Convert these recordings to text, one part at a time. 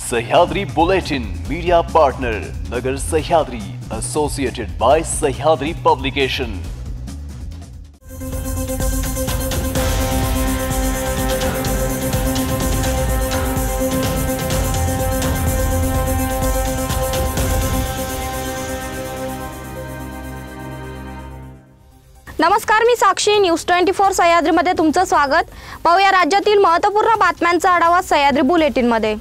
Sahyadri bulletin media partner Nagar Sahyadri associated by Sahyadri publication. नमस्कार, मी साक्षी। News 24 सह्याद्रीमध्ये तुमचं स्वागत। पाहूया राज्यातील महत्त्वपूर्ण बातम्यांचा आढावा सह्याद्री बुलेटिनमध्ये।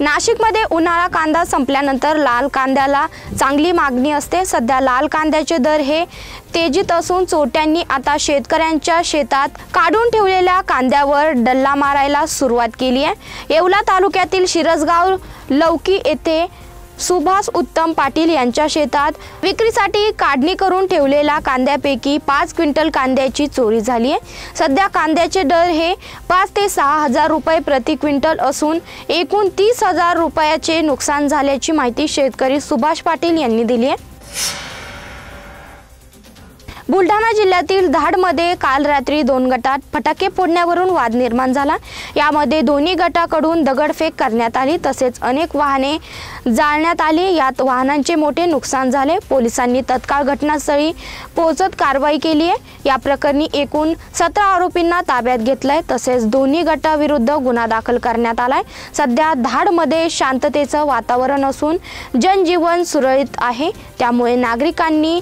नाशिकमध्ये उन्हाळा कांदा संपल्यानंतर लाल कांद्याला चांगली मागणी असते। सध्या लाल कांद्याचे दर हे तेजीत असून चोरट्यांनी आता शेतकऱ्यांच्या शेतात काढून ठेवलेल्या कांद्यावर डल्ला मारायला सुरुवात केली आहे। येवला तालुक्यातील शिरसगाव लौकी येथे सुभाष उत्तम पाटील यांच्या शेतात विक्रीसाठी काढणी करून ठेवलेल्या कांद्यापैकी 5 क्विंटल कांद्याची चोरी झाली आहे। सध्या कांद्याचे दर हे 5 ते 6 हजार रुपये प्रति क्विंटल असून एकूण 30,000 रुपयाचे नुकसान झाल्याची माहिती शेतकरी सुभाष पाटील यांनी दिली आहे। बुलढाणा जिल्ह्यातील धाडमध्ये काल रात्री 2 गटात फटाके फोडण्यावरून वाद निर्माण झाला। यामध्ये दोन्ही गटाकडून दगडफेक करण्यात आली, तसेच अनेक वाहने जाळण्यात आली। यात वाहनांचे मोठे नुकसान झाले। पोलिसांनी तत्काळ घटनास्थळी पोहोचत कारवाई केली आहे। या प्रकरणी एकूण 17 आरोपींना ताब्यात घेतलंय, तसेच दोन्ही गटाविरुद्ध गुन्हा दाखल करण्यात आलाय। सध्या धाडमध्ये शांततेचं वातावरण असून जनजीवन सुरळीत आहे, त्यामुळे नागरिकांनी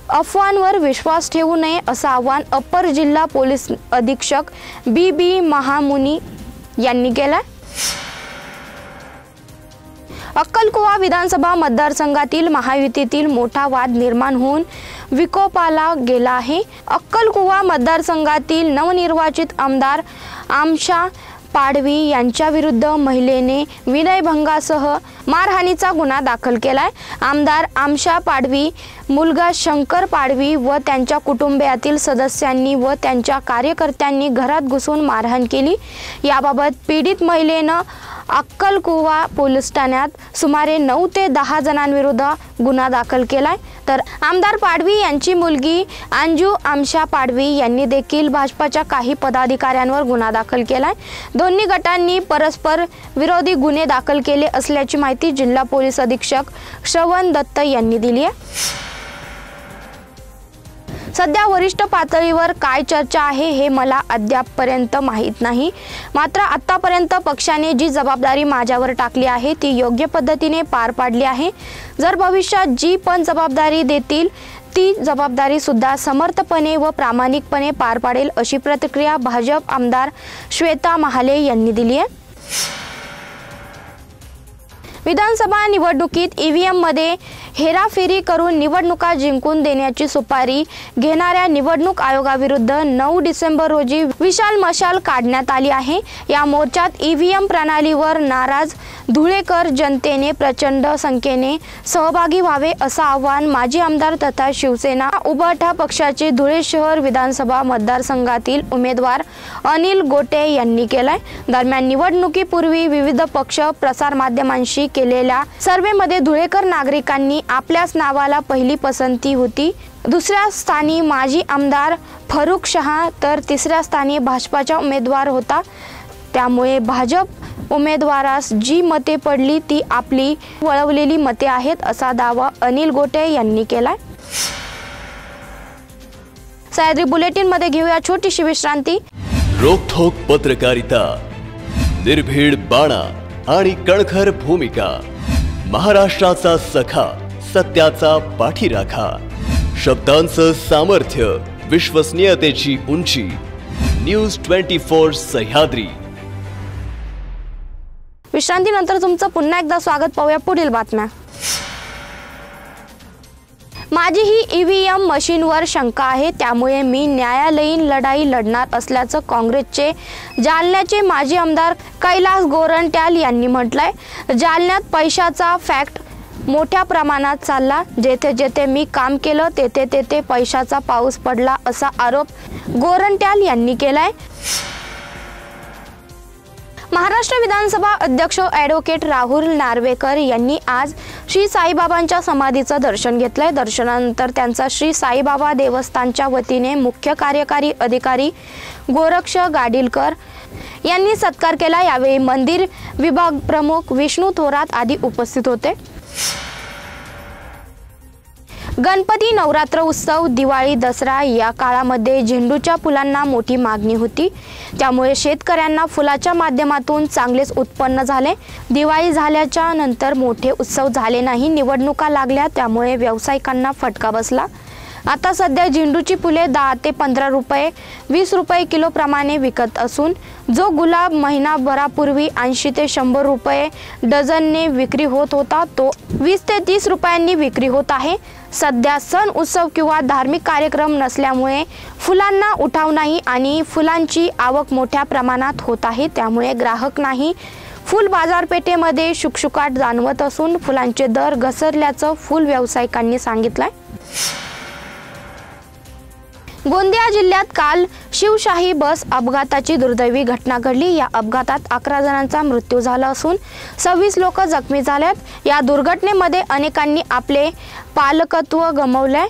अफवांवर विश्वास ठेवू नये असं आवाहन अप्पर जिल्हा पोलीस अधीक्षक बी महामुनी यांनी केलं। अक्कलकुवा विधानसभा मतदारसंघातील महायुतीतील मोठा वाद निर्माण होऊन विकोपाला गेला आहे। अक्कलकुवा मतदारसंघातील नवनिर्वाचित आमदार आमशा पाडवी यांच्या विरुद्ध महिलेने विनयभंगासह मारहाणीचा गुन्हा दाखल केलाय। आमदार आमशा पाडवी, मुलगा शंकर पाडवी व त्यांच्या कुटुंबियातील सदस्यांनी व त्यांच्या कार्यकर्त्यांनी घरात घुसून मारहाण केली। याबाबत पीडित महिलेनं अक्कलकुवा पोलीस ठाण्यात सुमारे 9 ते 10 जणांविरुद्ध गुन्हा दाखल केलाय। तर आमदार पाडवी यांची मुलगी अंजू आमशा पाडवी यांनी देखील भाजपाच्या काही पदाधिकाऱ्यांवर गुन्हा दाखल केलाय। दोन्ही गटांनी परस्पर विरोधी गुन्हे दाखल केले असल्याची माहिती जिल्हा पोलीस अधीक्षक श्रवण दत्त यांनी दिली आहे। सध्या वरिष्ठ पातळीवर काय चर्चा आहे हे मला अद्यापपर्यंत माहीत नाही, मात्र आतापर्यंत पक्षाने जी जबाबदारी माझ्यावर टाकली आहे ती योग्य पद्धतीने पार पाडली आहे। जर भविष्यात जी पण जबाबदारी देतील ती जबाबदारी सुद्धा समर्थपणे व प्रामाणिकपणे पार पाडेल अशी प्रतिक्रिया भाजप आमदार श्वेता महाले यांनी दिली आहे। विधानसभा निवडणुकीत ईव्हीएम मध्ये हेराफेरी करून निवडणुका जिंकून देण्याची सुपारी घेणाऱ्या निवडणूक आयोगाविरुद्ध 9 डिसेंबर रोजी विशाल मशाल काढण्यात आली आहे। या मोर्चात ईव्हीएम प्रणालीवर नाराज धुळेकर जनतेने प्रचंड संख्येने सहभागी व्हावे असं आवाहन माजी आमदार तथा शिवसेना उभाटा पक्षाचे धुळे शहर विधानसभा मतदारसंघातील उमेदवार अनिल गोटे यांनी केलंय। दरम्यान निवडणुकीपूर्वी विविध पक्ष प्रसार माध्यमांशी केलेल्या सर्वेमध्ये धुळेकर नागरिकांनी आपल्याच नावाला पहिली पसंती होती। दुसऱ्या स्थानी माजी आमदार फरुख शहा तर तिसऱ्या स्थानी भाजपाचा उमेदवार होता। त्यामुळे भाजप उमेदवारास जी मते पडली ती आपली वळवलेली मते आहेत असा दावा अनिल गोटे यांनी केलाय। सह्याद्री बुलेटिन मध्ये घेऊया छोटीशी विश्रांती। रोखोक पत्रकारिता, निर्भीड बाणा आणि कणखर भूमिका, महाराष्ट्राचा सखा, सत्याचा पाठीराखा, शब्दांचं सामर्थ्य, विश्वसनीयतेची उंची। न्यूज 24 सह्याद्री। विश्रांतीनंतर तुमचं पुन्हा एकदा स्वागत। पाहूया पुढील बातम्या। माझीही ईव्हीएम मशीनवर शंका आहे, त्यामुळे मी न्यायालयीन लढाई लढणार असल्याचं काँग्रेसचे जालन्याचे माजी आमदार कैलास गोरंट्याल यांनी म्हटलंय। जालन्यात पैशाचा फॅक्ट मोठ्या प्रमाणात चालला, जेथे जेथे मी काम केलं तेथे तेथे पैशाचा पाऊस पडला असा आरोप गोरंट्याल यांनी केलाय। महाराष्ट्र विधानसभा अध्यक्ष ॲडव्होकेट राहुल नार्वेकर यांनी आज श्री साईबाबांच्या समाधीचं दर्शन घेतलंय। दर्शनानंतर त्यांचा श्री साईबाबा देवस्थानच्या वतीने मुख्य कार्यकारी अधिकारी गोरक्ष गाडीलकर यांनी सत्कार केला। यावेळी मंदिर विभाग प्रमुख विष्णू थोरात आदी उपस्थित होते। गणपती, नवरात्र उत्सव, दिवाळी, दसरा या काळामध्ये झेंडूच्या फुलांना मोठी मागणी होती, त्यामुळे शेतकऱ्यांना फुलाच्या माध्यमातून चांगलेच उत्पन्न झाले। दिवाळी झाल्याच्या नंतर मोठे उत्सव झाले नाही, निवडणुका लागल्या, त्यामुळे व्यावसायिकांना फटका बसला। आता सध्या झेंडूची फुले 10 ते 15 रुपये 20 रुपये किलो प्रमाणे विकत असून जो गुलाब महिनाभरापूर्वी 80 ते 100 रुपये डझनने विक्री होत होता तो 20 ते 30 रुपयांनी विक्री होत आहे। सध्या सण उत्सव किंवा धार्मिक कार्यक्रम नसल्यामुळे फुलांना उठाव नाही आणि फुलांची आवक मोठ्या प्रमाणात होत आहे, त्यामुळे ग्राहक नाही। फूल बाजारपेठेमध्ये शुकशुकाट जाणवत असून फुलांचे दर घसरल्याचं फूल व्यावसायिकांनी सांगितलंय। गोंदिया जिल्ह्यात काल शिवशाही बस अपघाताची दुर्दैवी घटना घडली। या अपघातात 11 जणांचा मृत्यू झाला असून 26 लोक जखमी झालेत। या दुर्घटनेमध्ये अनेकांनी आपले पालकत्व गमावले।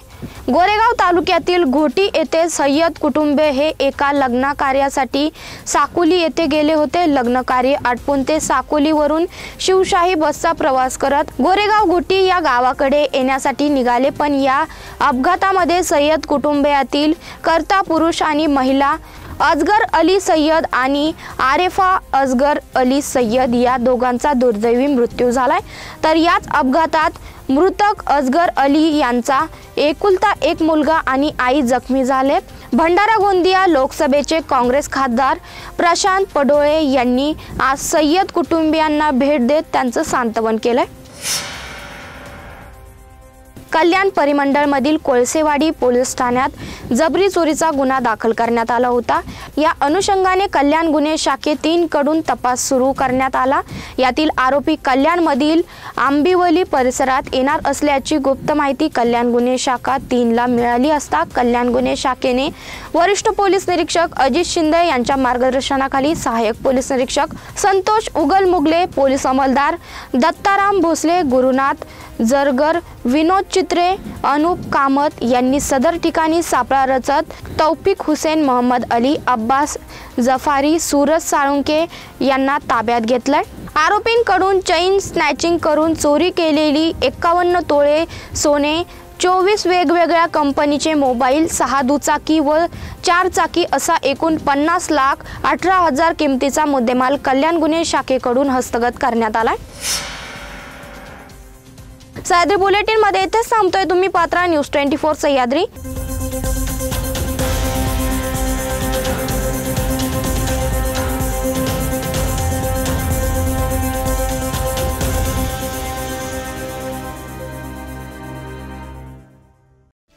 गोरेगाव तालुक्यातील घोटी येथे सय्यद कुटुंबे हे एका लग्न कार्यासाठी साकोली येथे गेले होते। लग्न कार्य आटपून ते साकोलीवरून शिवशाही बसचा प्रवास करत गोरेगाव घोटी या गावाकडे येण्यासाठी निघाले, पण या अपघातामध्ये सय्यद कुटुंबातील कर्ता पुरुष आणि महिला असगर अली सय्यद आणि आरेफा असगर अली सय्यद या दोघांचा दुर्दैवी मृत्यू झालाय। तर याच अपघातात मृतक असगर अली यांचा एकुलता एक मुलगा आणि आई जखमी झाले। भंडारा गोंदिया लोकसभेचे काँग्रेस खासदार प्रशांत पडोळे यांनी आज सय्यद कुटुंबियांना भेट देत त्यांचं सांत्वन केलंय। कल्याण परिमंडळमधील कोळसेवाडी पोलीस ठाण्यात जबरी चोरीचा गुन्हा दाखल करण्यात आला होता। या अनुषंगाने कल्याण गुन्हे शाखे 3 कडून तपास सुरू करण्यात आला। यातील आरोपी कल्याणमधील आंबिवली परिसरात येणार असल्याची गुप्त माहिती कल्याण गुन्हे शाखा 3 ला मिळाली असता कल्याण गुन्हे शाखेने वरिष्ठ पोलीस निरीक्षक अजित शिंदे यांच्या मार्गदर्शनाखाली सहाय्यक पोलीस निरीक्षक संतोष उगल मुगले, पोलीस अंमलदार दत्ताराम भोसले, गुरुनाथ जरगर, विनोद चित्रे, अनुप कामत यांनी सदर ठिकाणी सापळा रचत तौफिक हुसेन, मोहम्मद अली, अब्बास जफारी, सूरज साळुंके यांना ताब्यात घेतलंय। आरोपींकडून चेन स्नॅचिंग करून चोरी केलेली 51 तोळे सोने, 24 वेगवेगळ्या कंपनीचे मोबाईल, 6 दुचाकी व 4 चाकी असा एकूण 50,18,000 किमतीचा मुद्देमाल कल्याण गुन्हे शाखेकडून हस्तगत करण्यात आलाय। सह्याद्री बुलेटिन मध्ये इथेच थांबतोय। तुम्ही पात्रा न्यूज 24 सह्याद्री।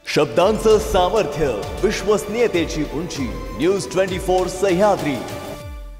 शब्दांचं सामर्थ्य, विश्वसनीयतेची उंची, न्यूज 24 सह्याद्री।